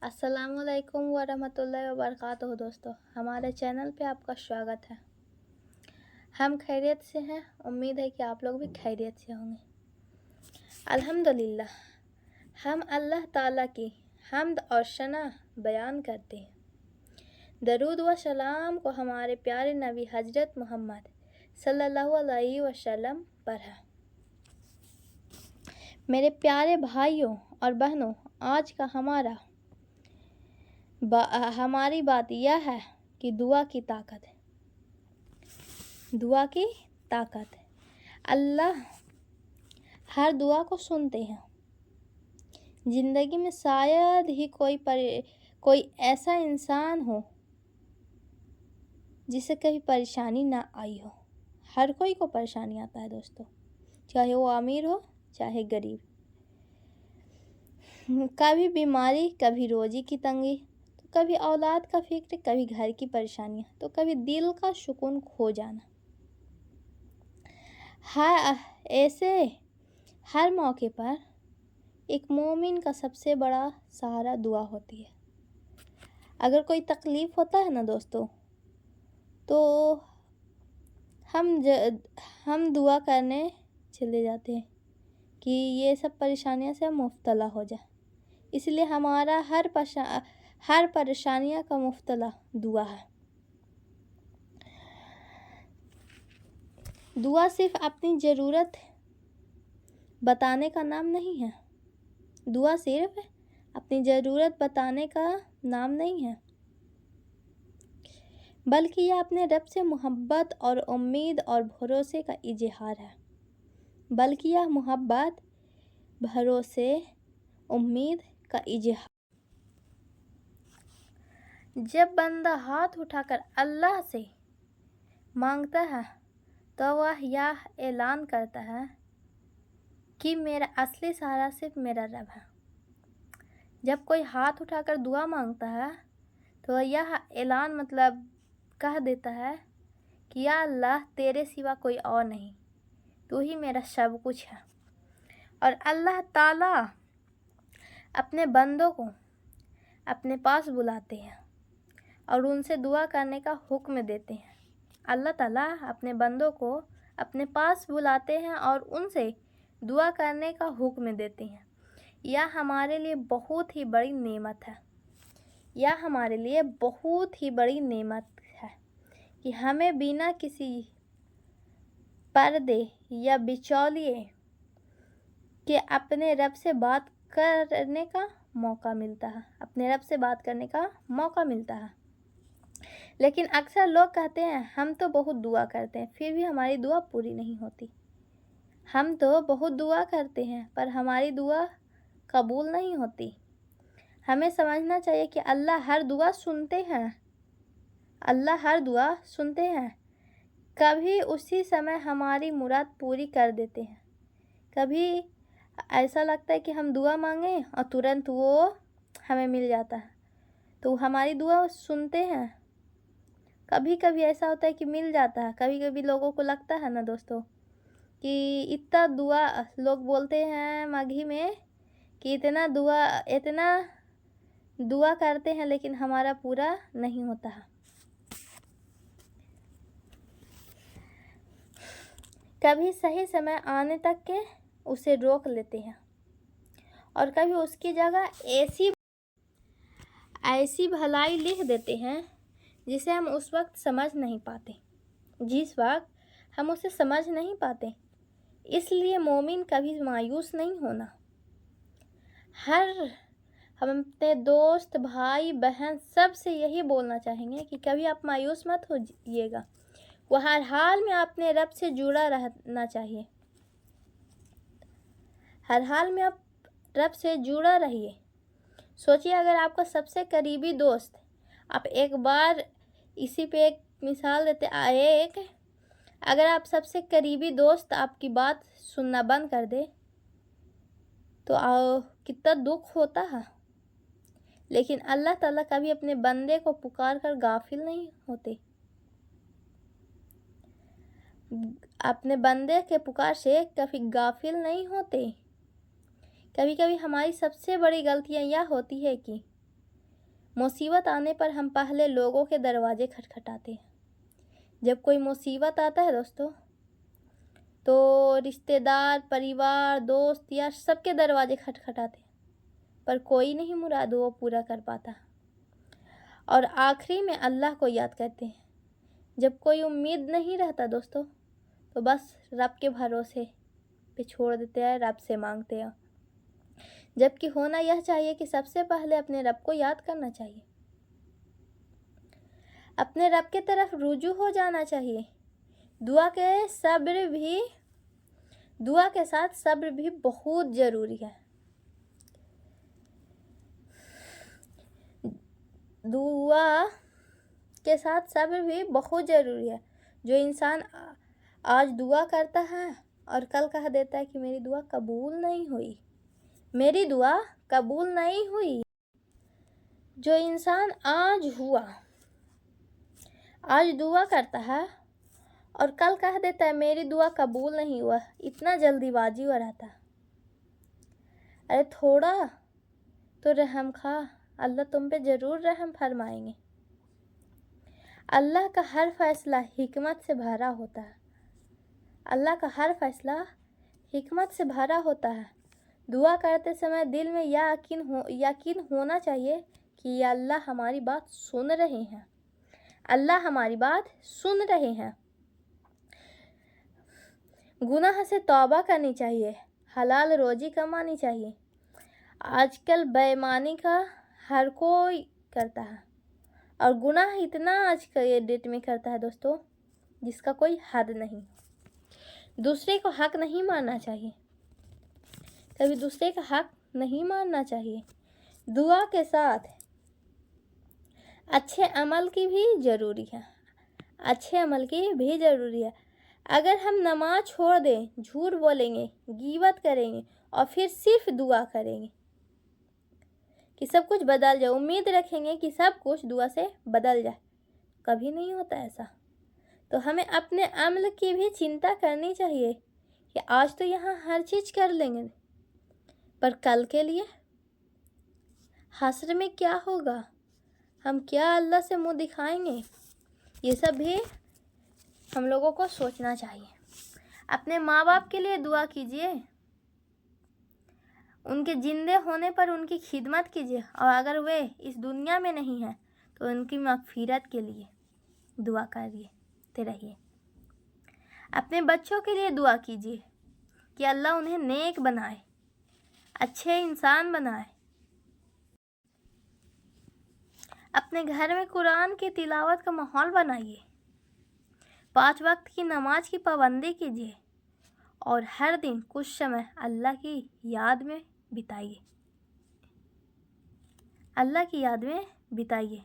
अस्सलाम वालेकुम वरहमतुल्लाहि वबरकातुहू। दोस्तों, हमारे चैनल पे आपका स्वागत है। हम खैरियत से हैं, उम्मीद है कि आप लोग भी खैरियत से होंगे। अल्हम्दुलिल्लाह, हम अल्लाह ताला की हम्द और शना बयान करते हैं। दरूद व सलाम को हमारे प्यारे नबी हजरत मोहम्मद सल्लल्लाहु अलैहि वसल्लम पर है। मेरे प्यारे भाइयों और बहनों, आज का हमारी बात यह है कि दुआ की ताकत है। दुआ की ताकत है। अल्लाह हर दुआ को सुनते हैं। ज़िंदगी में शायद ही कोई ऐसा इंसान हो जिसे कभी परेशानी ना आई हो। हर कोई को परेशानी आता है दोस्तों, चाहे वो अमीर हो चाहे गरीब। कभी बीमारी, कभी रोजी की तंगी, तो कभी औलाद का फिक्र, कभी घर की परेशानियाँ, तो कभी दिल का सुकून खो जाना। ऐसे हर मौके पर एक मोमिन का सबसे बड़ा सहारा दुआ होती है। अगर कोई तकलीफ़ होता है ना दोस्तों, तो हम दुआ करने चले जाते हैं कि ये सब परेशानियों से हम मुब्तला हो जाए। इसलिए हमारा हर परेशानियों का मुब्तला दुआ है। दुआ सिर्फ अपनी ज़रूरत बताने का नाम नहीं है। दुआ सिर्फ अपनी ज़रूरत बताने का नाम नहीं है, बल्कि यह अपने रब से मोहब्बत और उम्मीद और भरोसे का इजहार है। बल्कि यह मोहब्बत, भरोसे, उम्मीद का इजहार। जब बंदा हाथ उठाकर अल्लाह से मांगता है तो वह यह ऐलान करता है कि मेरा असली सहारा सिर्फ मेरा रब है। जब कोई हाथ उठाकर दुआ मांगता है तो यह ऐलान कह देता है कि या अल्लाह, तेरे सिवा कोई और नहीं, तू ही मेरा सब कुछ है। और अल्लाह ताला अपने बंदों को अपने पास बुलाते हैं और उनसे दुआ करने का हुक्म देते हैं। अल्लाह ताला अपने बंदों को अपने पास बुलाते हैं और उनसे दुआ करने का हुक्म देते हैं। यह हमारे लिए बहुत ही बड़ी नेमत है। यह हमारे लिए बहुत ही बड़ी नेमत है कि हमें बिना किसी पर्दे या बिचौलिए के अपने रब से बात करने का मौका मिलता है। अपने रब से बात करने का मौका मिलता है। लेकिन अक्सर लोग कहते हैं हम तो बहुत दुआ करते हैं, फिर भी हमारी दुआ पूरी नहीं होती। हम तो बहुत दुआ करते हैं पर हमारी दुआ कबूल नहीं होती। हमें समझना चाहिए कि अल्लाह हर दुआ सुनते हैं। अल्लाह हर दुआ सुनते हैं। कभी उसी समय हमारी मुराद पूरी कर देते हैं। कभी ऐसा लगता है कि हम दुआ मांगें और तुरंत वो हमें मिल जाता है, तो हमारी दुआ सुनते हैं। कभी कभी ऐसा होता है कि मिल जाता है। कभी कभी लोगों को लगता है ना दोस्तों कि इतना दुआ, लोग बोलते हैं माघी में कि इतना दुआ करते हैं लेकिन हमारा पूरा नहीं होता है। कभी सही समय आने तक के उसे रोक लेते हैं और कभी उसकी जगह ऐसी भलाई लिख देते हैं जिसे हम उस वक्त समझ नहीं पाते, जिस वक्त हम उसे समझ नहीं पाते। इसलिए मोमिन कभी मायूस नहीं होना। हम अपने दोस्त, भाई, बहन सब से यही बोलना चाहेंगे कि कभी आप मायूस मत होइएगा। वो हर हाल में अपने रब से जुड़ा रहना चाहिए। हर हाल में आप रब से जुड़ा रहिए। सोचिए, अगर आपका सबसे करीबी दोस्त, आप एक बार इसी पे एक मिसाल देते आए, अगर आप सबसे करीबी दोस्त आपकी बात सुनना बंद कर दे तो कितना दुख होता है। लेकिन अल्लाह ताला कभी अपने बंदे को पुकार कर गाफिल नहीं होते। अपने बंदे के पुकार से कभी गाफिल नहीं होते। कभी कभी हमारी सबसे बड़ी गलतियाँ यह होती है कि मुसीबत आने पर हम पहले लोगों के दरवाजे खटखटाते हैं। जब कोई मुसीबत आता है दोस्तों, तो रिश्तेदार, परिवार, दोस्त या सबके दरवाजे खटखटाते हैं, पर कोई नहीं मुराद वो पूरा कर पाता। और आखिरी में अल्लाह को याद करते हैं। जब कोई उम्मीद नहीं रहता दोस्तों, तो बस रब के भरोसे पे छोड़ देते हैं, रब से मांगते हैं। जबकि होना यह चाहिए कि सबसे पहले अपने रब को याद करना चाहिए, अपने रब के तरफ रुजू हो जाना चाहिए। दुआ के साथ सब्र भी बहुत ज़रूरी है। दुआ के साथ सब्र भी बहुत ज़रूरी है। जो इंसान आज दुआ करता है और कल कह देता है कि मेरी दुआ कबूल नहीं हुई, मेरी दुआ कबूल नहीं हुई। जो इंसान आज दुआ करता है और कल कह देता है मेरी दुआ कबूल नहीं हुआ, इतना जल्दीबाजी हो रहता है। अरे थोड़ा तो रहम खा, अल्लाह तुम पे ज़रूर रहम फरमाएंगे। अल्लाह का हर फैसला हिकमत से भरा होता है। अल्लाह का हर फैसला हिकमत से भरा होता है। दुआ करते समय दिल में यकीन होना चाहिए कि अल्लाह हमारी बात सुन रहे हैं। अल्लाह हमारी बात सुन रहे हैं। गुनाह से तौबा करनी चाहिए, हलाल रोजी कमानी चाहिए। आजकल बेईमानी का हर कोई करता है और गुनाह इतना आज के डेट में करता है दोस्तों, जिसका कोई हद नहीं। दूसरे को हक नहीं मारना चाहिए, कभी दूसरे का हक नहीं मारना चाहिए। दुआ के साथ अच्छे अमल की भी ज़रूरी है, अच्छे अमल की भी ज़रूरी है। अगर हम नमाज छोड़ दें, झूठ बोलेंगे, गीबत करेंगे और फिर सिर्फ दुआ करेंगे कि सब कुछ बदल जाए, उम्मीद रखेंगे कि सब कुछ दुआ से बदल जाए, कभी नहीं होता ऐसा। तो हमें अपने अमल की भी चिंता करनी चाहिए कि आज तो यहाँ हर चीज़ कर लेंगे, पर कल के लिए हश्र में क्या होगा, हम क्या अल्लाह से मुंह दिखाएंगे, ये सब भी हम लोगों को सोचना चाहिए। अपने माँ बाप के लिए दुआ कीजिए, उनके जिंदे होने पर उनकी खिदमत कीजिए, और अगर वे इस दुनिया में नहीं हैं तो उनकी मग़फ़िरत के लिए दुआ करते रहिए। अपने बच्चों के लिए दुआ कीजिए कि अल्लाह उन्हें नेक बनाए, अच्छे इंसान बनाए। अपने घर में कुरान की तिलावत का माहौल बनाइए, 5 वक्त की नमाज की पाबंदी कीजिए और हर दिन कुछ समय अल्लाह की याद में बिताइए, अल्लाह की याद में बिताइए।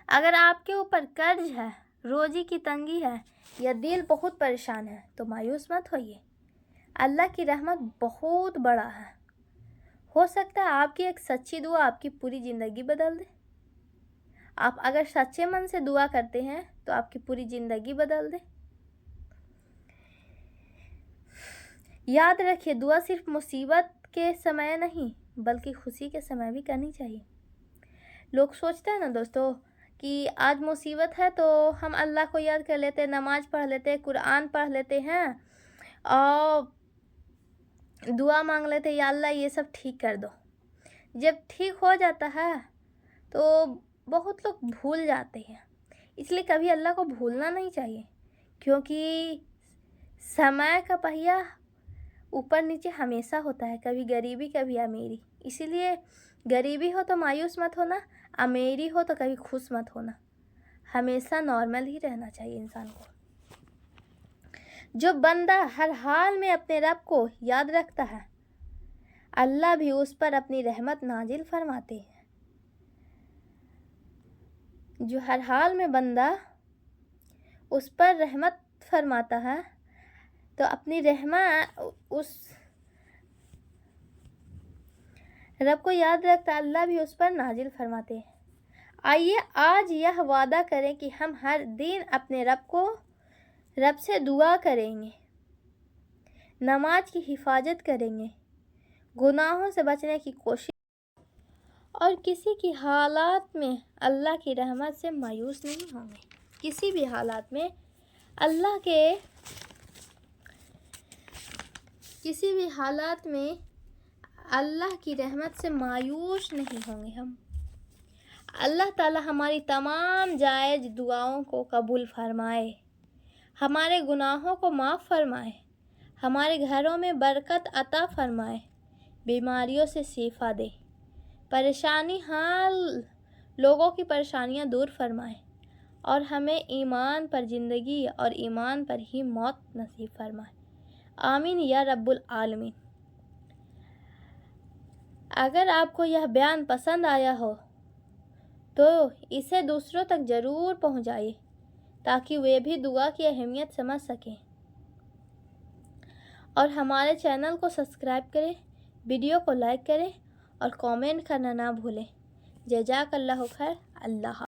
अगर आपके ऊपर कर्ज है, रोजी की तंगी है या दिल बहुत परेशान है तो मायूस मत होइए, अल्लाह की रहमत बहुत बड़ा है। हो सकता है आपकी एक सच्ची दुआ आपकी पूरी ज़िंदगी बदल दे। आप अगर सच्चे मन से दुआ करते हैं तो आपकी पूरी ज़िंदगी बदल दे। याद रखिए, दुआ सिर्फ मुसीबत के समय नहीं बल्कि खुशी के समय भी करनी चाहिए। लोग सोचते हैं ना दोस्तों कि आज मुसीबत है तो हम अल्लाह को याद कर लेते हैं, नमाज पढ़ लेते हैं, कुरान पढ़ लेते हैं और दुआ मांग लेते हैं, या अल्लाह ये सब ठीक कर दो। जब ठीक हो जाता है तो बहुत लोग भूल जाते हैं। इसलिए कभी अल्लाह को भूलना नहीं चाहिए, क्योंकि समय का पहिया ऊपर नीचे हमेशा होता है, कभी गरीबी कभी अमीरी। इसीलिए गरीबी हो तो मायूस मत होना, अमीरी हो तो कभी खुश मत होना, हमेशा नॉर्मल ही रहना चाहिए इंसान को। जो बंदा हर हाल में अपने रब को याद रखता है, अल्लाह भी उस पर अपनी रहमत नाजिल फरमाते हैं। जो हर हाल में बंदा उस पर रहमत फरमाता है तो अपनी रहमत उस रब को याद रखता, अल्लाह भी उस पर नाजिल फरमाते हैं। आइए आज यह वादा करें कि हम हर दिन अपने रब से दुआ करेंगे, नमाज की हिफाजत करेंगे, गुनाहों से बचने की कोशिश اور کسی کی حالات میں اللہ کی رحمت سے مایوس نہیں ہوں گے، کسی بھی حالات میں کسی بھی حالات میں اللہ کی رحمت سے مایوس نہیں ہوں گے ہم۔ اللہ تعالی ہماری تمام جائز دعاؤں کو قبول فرمائے، ہمارے گناہوں کو معاف فرمائے، ہمارے گھروں میں برکت عطا فرمائے، بیماریوں سے شفا دے، پریشانی حال لوگوں کی پریشانیاں دور فرمائے، اور ہمیں ایمان پر زندگی اور ایمان پر ہی موت نصیب فرمائے، آمین یا رب العالمین۔ اگر آپ کو یہ بیان پسند آیا ہو تو اسے دوسروں تک ضرور پہنچائیے تاکہ وہ بھی دعا کی اہمیت سمجھ سکیں، اور ہمارے چینل کو سبسکرائب کریں، ویڈیو کو لائک کریں اور کامنٹ کرنا نہ بھولیں۔ جزاک اللہ خیر۔ اللہ حافظ۔